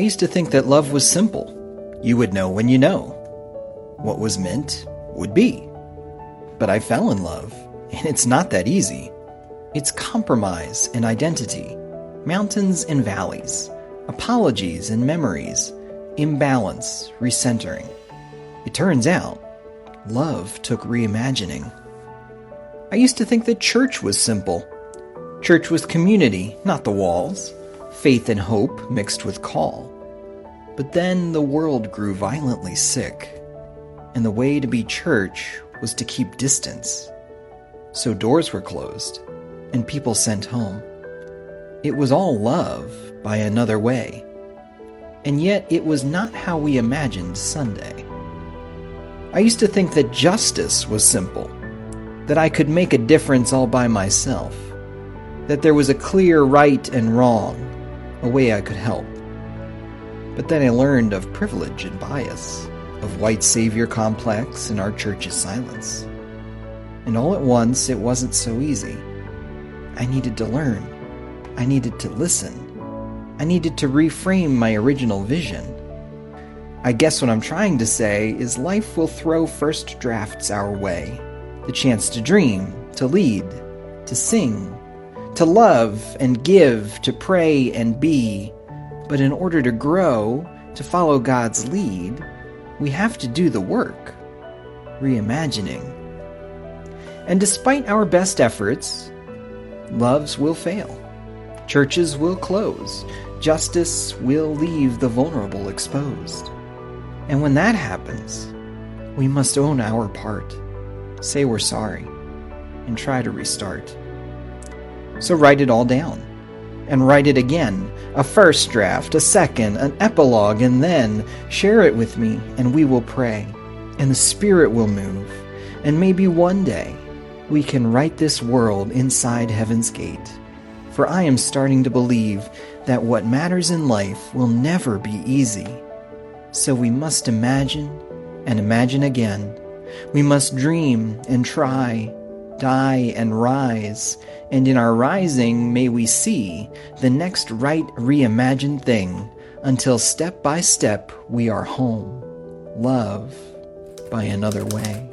used to think that love was simple. You would know when you know. What was meant would be. But I fell in love, and it's not that easy. It's compromise and identity, mountains and valleys, apologies and memories, imbalance, recentering. It turns out, love took reimagining. I used to think that church was simple. Church was community, not the walls, faith and hope mixed with call. But then the world grew violently sick, and the way to be church was to keep distance. So doors were closed, and people sent home. It was all love by another way. And yet it was not how we imagined Sunday. I used to think that justice was simple, that I could make a difference all by myself, that there was a clear right and wrong, a way I could help. But then I learned of privilege and bias, of white savior complex and our church's silence. And all at once, it wasn't so easy. I needed to learn. I needed to listen. I needed to reframe my original vision. I guess what I'm trying to say is life will throw first drafts our way. The chance to dream, to lead, to sing, to love and give, to pray and be. But in order to grow, to follow God's lead, we have to do the work, reimagining. And despite our best efforts, loves will fail. Churches will close. Justice will leave the vulnerable exposed. And when that happens, we must own our part, say we're sorry, and try to restart. So write it all down, and write it again, a first draft, a second, an epilogue, and then share it with me, and we will pray, and the Spirit will move, and maybe one day we can write this world inside heaven's gate. For I am starting to believe that what matters in life will never be easy. So we must imagine and imagine again. We must dream and try, die and rise, and in our rising may we see the next right reimagined thing, until step by step we are home. Love by another way.